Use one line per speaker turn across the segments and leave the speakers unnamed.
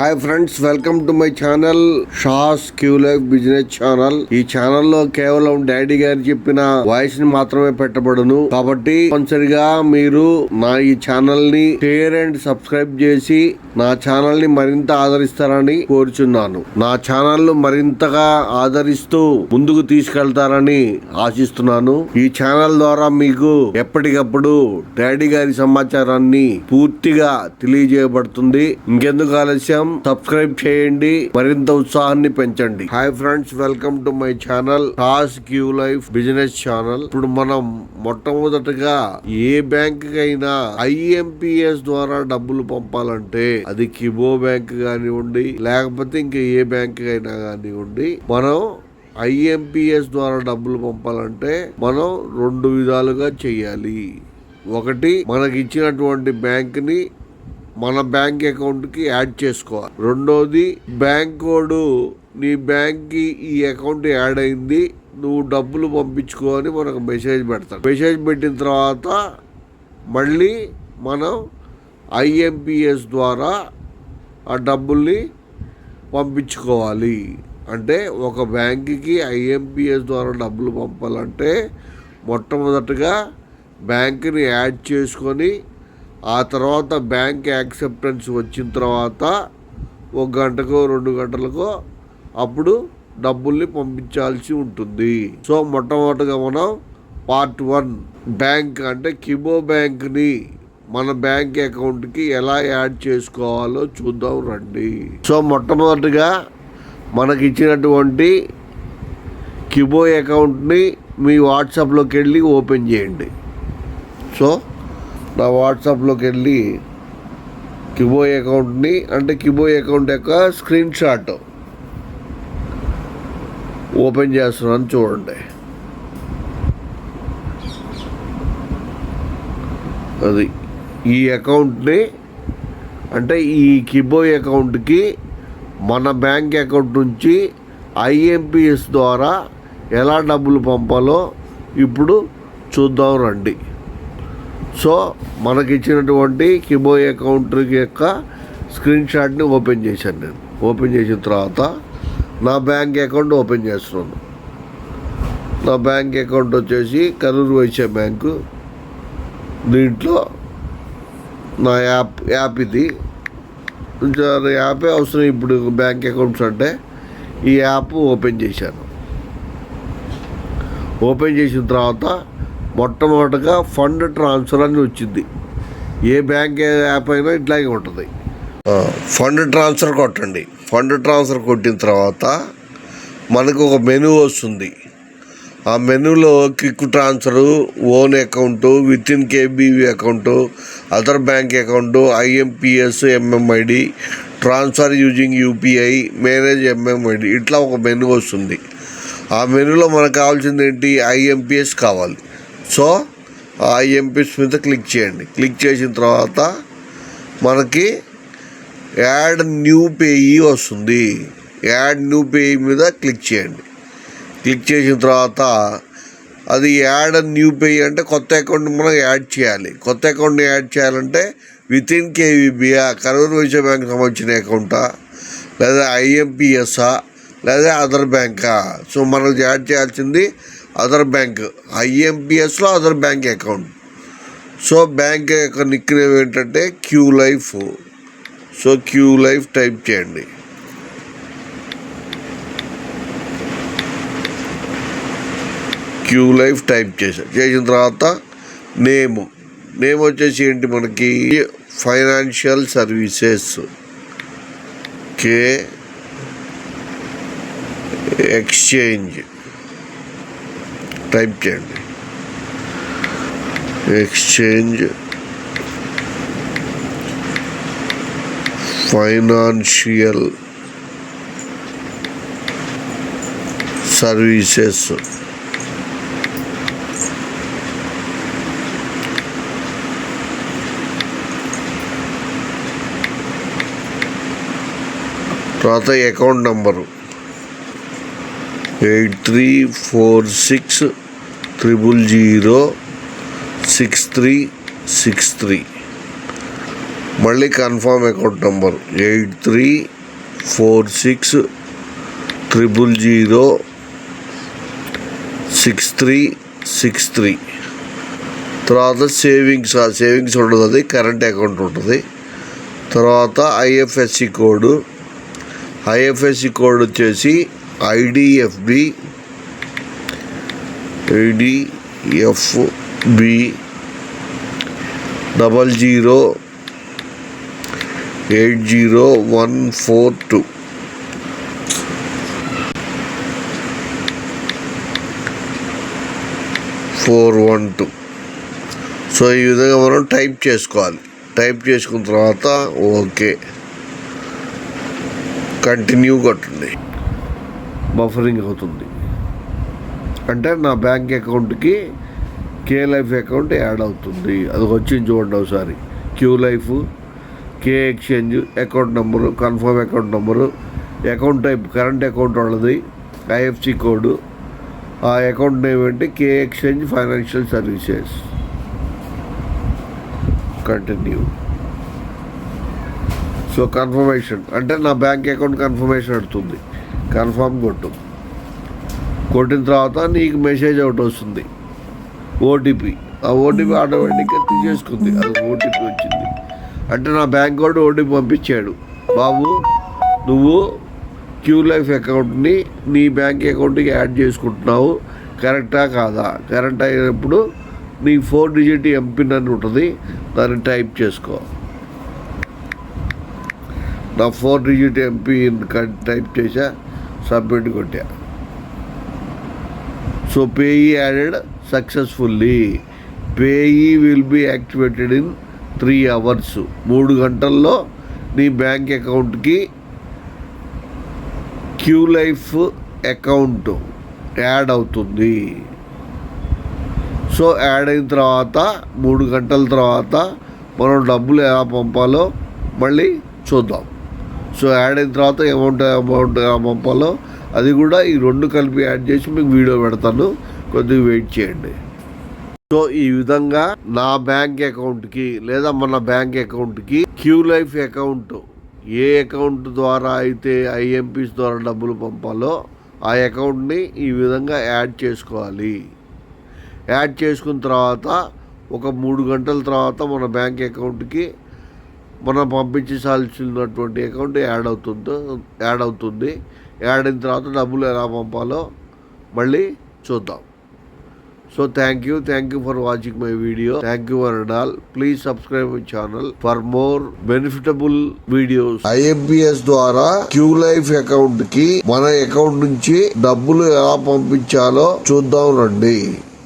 Hi friends, welcome to my channel షాస్ Q life business channel. ఈ ఛానల్లో కేవలం డాడీ గారు చెప్పిన వాయిస్ ని మాత్రమే పెట్టబడును. కాబట్టి తప్పనిసరిగా మీరు నా ఈ ఛానల్ ని షేర్ అండ్ సబ్స్క్రైబ్ చేసి నా ఛానల్ ని మరింత ఆదరిస్తారని కోరుచున్నాను. నా ఛానల్ మరింతగా ఆదరిస్తూ ముందుకు తీసుకెళ్తారని ఆశిస్తున్నాను. ఈ ఛానల్ ద్వారా మీకు ఎప్పటికప్పుడు డాడీ గారి సమాచారాన్ని పూర్తిగా తెలియజేయబడుతుంది. ఇంకెందుకు ఆలస్యం, సబ్స్క్రైబ్ చేయండి, మరింత ఉత్సాహాన్ని పెంచండి. Hi friends, welcome to my channel షాస్ క్యూ లైఫ్ బిజినెస్ ఛానల్. ఇప్పుడు మనం మొట్టమొదటిగా ఏ బ్యాంక్ కైనా IMPS ద్వారా డబ్బులు పంపాలంటే అది కిబో బ్యాంక్ కానివ్వండి, లేకపోతే ఇంకా ఏ బ్యాంక్ అయినా కానివ్వండి, మనం IMPS ద్వారా డబ్బులు పంపాలంటే మనం 2 విధాలుగా చెయ్యాలి. ఒకటి, మనకి ఇచ్చినటువంటి బ్యాంక్ ని మన బ్యాంక్ అకౌంట్ కి యాడ్ చేసుకోవాలి. రెండోది, బ్యాంక్ కోడ్ నీ బ్యాంక్ కి ఈ అకౌంట్ యాడ్ అయింది, నువ్వు డబ్బులు పంపించుకో అని మనకు మెసేజ్ పెడతాడు. మెసేజ్ పెట్టిన తర్వాత మళ్ళీ మనం IMPS ద్వారా ఆ డబ్బుల్ని పంపించుకోవాలి. అంటే ఒక బ్యాంకుకి IMPS ద్వారా డబ్బులు పంపాలంటే మొట్టమొదటిగా బ్యాంకుని యాడ్ చేసుకొని ఆ తర్వాత బ్యాంక్ యాక్సెప్టెన్స్ వచ్చిన తర్వాత 1 గంటకో 2 గంటలకో అప్పుడు డబ్బుల్ని పంపించాల్సి ఉంటుంది. సో మొట్టమొదటిగా మనం పార్ట్ 1 బ్యాంక్ అంటే కిబో బ్యాంక్ని మన బ్యాంక్ అకౌంట్కి ఎలా యాడ్ చేసుకోవాలో చూద్దాం రండి. సో మొట్టమొదటిగా మనకి ఇచ్చినటువంటి కిబో అకౌంట్ని మీ వాట్సాప్లోకి వెళ్ళి ఓపెన్ చేయండి. సో నా వాట్సాప్లోకి వెళ్ళి కిబో అకౌంట్ని, అంటే కిబో అకౌంట్ యొక్క స్క్రీన్ షాట్ ఓపెన్ చేస్తున్నాను, చూడండి. అది ఈ అకౌంట్ని, అంటే ఈ కిబో అకౌంట్కి మన బ్యాంక్ అకౌంట్ నుంచి IMPS ద్వారా ఎలా డబ్బులు పంపాలో ఇప్పుడు చూద్దాం రండి. సో మనకి ఇచ్చినటువంటి కిబో అకౌంట్ యొక్క స్క్రీన్ షాట్ని ఓపెన్ చేశాను నేను. ఓపెన్ చేసిన తర్వాత నా బ్యాంక్ అకౌంట్ ఓపెన్ చేస్తున్నాను. నా బ్యాంక్ అకౌంట్ వచ్చేసి కరూరు వైశ్య బ్యాంకు. దీంట్లో నా యాప్ ఇది యాపే అవసరం ఇప్పుడు బ్యాంక్ అకౌంట్స్ అంటే. ఈ యాప్ ఓపెన్ చేశాను. ఓపెన్ చేసిన తర్వాత మొట్టమొదటిగా ఫండ్ ట్రాన్స్ఫర్ అని వచ్చింది. ఏ బ్యాంక్ యాప్ అయినా ఇట్లాగే ఉంటుంది. ఫండ్ ట్రాన్స్ఫర్ కొట్టండి. ఫండ్ ట్రాన్స్ఫర్ కొట్టిన తర్వాత మనకు ఒక మెనూ వస్తుంది. ఆ మెనూలో quick transfer, own account, with in KBV account, other bank account, IMPS MMID, transfer using UPI, manage MMID, ఇట్లా ఒక మెనూ వస్తుంది. ఆ మెనూలో మనకు కావాల్సింది ఏంటి? IMPS కావాలి. సో IMPS మీద క్లిక్ చేయండి. క్లిక్ చేసిన తర్వాత మనకి యాడ్ న్యూ పేయీ వస్తుంది. యాడ్ న్యూ పేయీ మీద క్లిక్ చేయండి. క్లిక్ చేసిన తర్వాత అది యాడ్ న్యూ పేయీ అంటే కొత్త అకౌంట్ మనం యాడ్ చేయాలి. కొత్త అకౌంట్ని యాడ్ చేయాలంటే within KVB, Karur Vysya bank సంబంధించిన అకౌంటా, లేదా IMPSా, లేదా అదర్ బ్యాంకా. సో మనం యాడ్ చేయాల్సింది అదర్ బ్యాంక్. IMPSలో other bank account. So bank యొక్క నిక్నేమ్ ఏంటంటే Q life. So Q life type చేయండి. క్యూ లైఫ్ టైప్ చేసిన తర్వాత నేమ్ వచ్చేసి ఏంటి మనకి? Financial services, K exchange type చేయండి. Exchange financial services. తర్వాత అకౌంట్ నంబరు 8346006363. మళ్ళీ కన్ఫర్మ్ అకౌంట్ నంబర్ 8346006363. 46006363 తర్వాత సేవింగ్స్ ఉంటుంది, అది కరెంట్ అకౌంట్ ఉంటుంది. తర్వాత ఐఎఫ్ఎస్సి కోడ్ వచ్చేసి ఐడిఎఫ్బి 0080142. సో ఈ విధంగా మనం టైప్ చేసుకోవాలి. టైప్ చేసుకున్న తర్వాత ఓకే కంటిన్యూ కొట్టండి. బఫరింగ్ అవుతుంది అంటే నా బ్యాంక్ అకౌంట్కి కే లైఫ్ అకౌంట్ యాడ్ అవుతుంది. అది వచ్చింది చూడండి ఒకసారి. క్యూ లైఫ్, కే exchange, account number, confirm account number, account type current account వాళ్ళది, ఐఎఫ్సి కోడ్, ఆ అకౌంట్ నేమ్ ఏంటి కే exchange financial services. Continue. So confirmation అంటే నా బ్యాంక్ అకౌంట్ కన్ఫర్మేషన్ అడుగుతుంది. కన్ఫర్మ్ కొట్టిన తర్వాత నీకు మెసేజ్ ఒకటి వస్తుంది, ఓటీపీ. ఆ ఓటీపీ ఆటోమేటిక్గా తీసేసుకుంది. అది ఓటీపీ వచ్చింది అంటే నా బ్యాంక్ వాడు ఓటీపీ పంపించాడు, బాబు నువ్వు క్యూ లైఫ్ అకౌంట్ని నీ బ్యాంక్ అకౌంట్కి యాడ్ చేసుకుంటున్నావు, కరెక్టా కాదా? కరెక్ట్ అయినప్పుడు నీ 4 డిజిట్ ఎంపిన్ అని ఉంటుంది, దాన్ని టైప్ చేసుకో. నా 4 డిజిట్ ఎంపిన్ టైప్ చేసా, సబ్మిట్ కొట్టా. So payee added successfully. Payee will be activated in 3 hours. 3 గంటల్లో నీ బ్యాంక్ అకౌంట్కి క్యూ లైఫ్ అకౌంట్ యాడ్ అవుతుంది. సో యాడ్ అయిన తర్వాత 3 గంటల తర్వాత మనం డబ్బులు ఎలా పంపాలో మళ్ళీ చూద్దాం. సో యాడ్ అయిన తర్వాత అమౌంట్ ఎలా పంపాలో అది కూడా ఈ 2 కలిపి యాడ్ చేసి మీకు వీడియో పెడతాను, కొద్దిగా వెయిట్ చేయండి. సో ఈ విధంగా నా బ్యాంక్ అకౌంట్కి లేదా మన బ్యాంక్ అకౌంట్కి క్యూ లైఫ్ అకౌంట్ ఏ అకౌంట్ ద్వారా అయితే ఐఎంపీస్ ద్వారా డబ్బులు పంపాలో ఆ అకౌంట్ని ఈ విధంగా యాడ్ చేసుకోవాలి. యాడ్ చేసుకున్న తర్వాత ఒక 3 గంటల తర్వాత మన బ్యాంక్ అకౌంట్కి మనం పంపించాల్సినటువంటి అకౌంట్ యాడ్ అవుతుంది. యాడ్ అయిన తర్వాత డబ్బులు ఎలా పంపాలో మళ్ళీ చూద్దాం. So thank you for watching my video. Thank you for all. Please subscribe my channel for more benefitable videos. IMPS ద్వారా క్యూ లైఫ్ అకౌంట్ కి మన అకౌంట్ నుంచి డబ్బులు ఎలా పంపించాలో చూద్దాం రండి.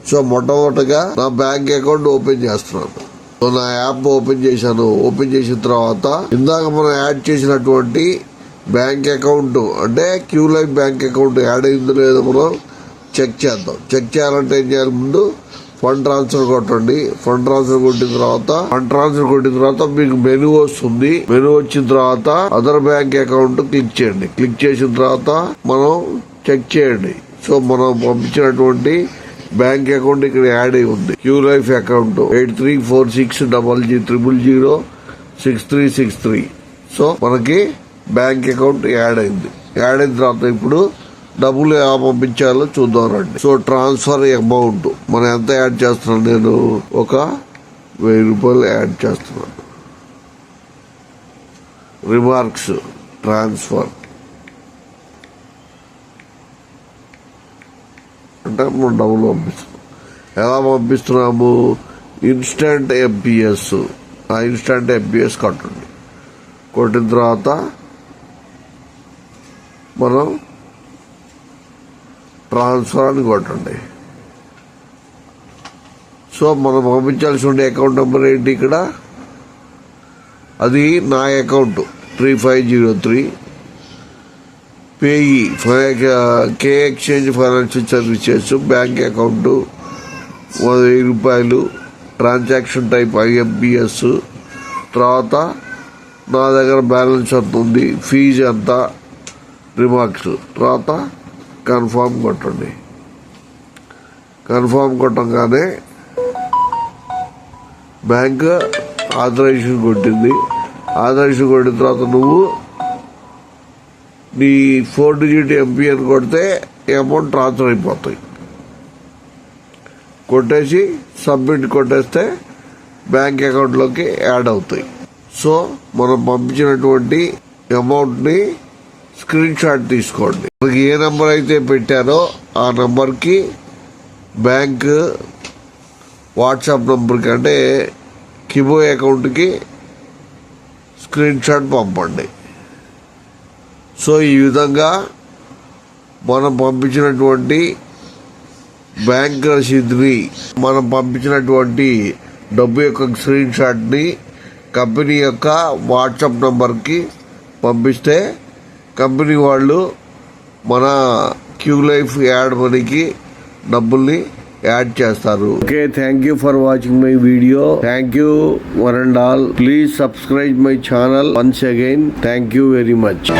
సో మొట్టమొదటిగా నా బ్యాంక్ అకౌంట్ ఓపెన్ చేస్తున్నాను. సో నా యాప్ ఓపెన్ చేశాను. ఓపెన్ చేసిన తర్వాత ఇందాక మనం యాడ్ చేసినటువంటి బ్యాంక్ అకౌంట్ అంటే Q life bank account add అయిందో లేదో మనం చెక్ చేద్దాం. చెక్ చేయాలంటే ఏం చేయాలి? ముందు ఫండ్ ట్రాన్స్ఫర్ కొట్టండి. ఫండ్ ట్రాన్స్ఫర్ కొట్టిన తర్వాత మీకు మెనూ వస్తుంది. మెనూ వచ్చిన తర్వాత అదర్ బ్యాంక్ అకౌంట్ క్లిక్ చేయండి. క్లిక్ చేసిన తర్వాత మనం చెక్ చేయండి. సో మనం పంపించినటువంటి బ్యాంక్ అకౌంట్ ఇక్కడ యాడ్ అయి ఉంది. Q life account 8346006363. సో మనకి బ్యాంక్ అకౌంట్ యాడ్ అయింది. యాడ్ అయిన తర్వాత ఇప్పుడు డబ్బులు ఎలా పంపించాలో చూద్దాం రండి. సో ట్రాన్స్ఫర్ అమౌంట్ మనం ఎంత యాడ్ చేస్తున్నాను? నేను ఒక 1000 రూపాయలు యాడ్ చేస్తున్నాను. రిమార్క్స్ ట్రాన్స్ఫర్ అంటే మనం డబ్బులు పంపిస్తున్నాం. ఎలా పంపిస్తున్నాము? Instant IMPS. ఆ ఇన్స్టంట్ ఎంపీఎస్ కొట్టండి. కొట్టిన తర్వాత మనం ట్రాన్స్ఫర్ అని కొట్టండి. సో మనం పంపించాల్సి ఉండే అకౌంట్ నెంబర్ ఏంటి ఇక్కడ? అది నా అకౌంట్ 3503 పేయీ కే exchange financial services bank account 1000 రూపాయలు. Transaction type IMPS. తర్వాత నా దగ్గర బ్యాలెన్స్ ఎంత ఉంది, ఫీజు ఎంత, రిమార్క్స్. తర్వాత కన్ఫర్మ్ కొట్టండి. కన్ఫర్మ్ కొట్టంగానే బ్యాంక్ ఆథరైజేషన్ కొట్టింది. ఆథరైజేషన్ కొట్టిన తర్వాత నువ్వు నీ 4 డిజిట్ ఎంపిఎన్ కొడితే అమౌంట్ ట్రాన్స్ఫర్ అయిపోతాయి. కొట్టేసి సబ్మిట్ కొట్టేస్తే బ్యాంక్ అకౌంట్లోకి యాడ్ అవుతాయి. సో మనం పంపించినటువంటి అమౌంట్ని స్క్రీన్ షాట్ తీసుకోండి. మనకి ఏ నెంబర్ అయితే పెట్టారో ఆ నెంబర్కి బ్యాంక్ వాట్సాప్ నెంబర్కి అంటే కిబో అకౌంట్కి స్క్రీన్ షాట్ పంపండి. సో ఈ విధంగా మనం పంపించినటువంటి బ్యాంక్ రసీదుని, మనం పంపించినటువంటి డబ్బు యొక్క స్క్రీన్ షాట్ని కంపెనీ యొక్క వాట్సాప్ నంబర్కి పంపిస్తే కంపెనీ వాళ్ళు మన క్యూ లైఫ్ యాడ్ మనీకి డబ్బుల్ని యాడ్ చేస్తారు. Okay, thank you for watching my video. Thank you one and all. Please subscribe my channel once again. Thank you very much.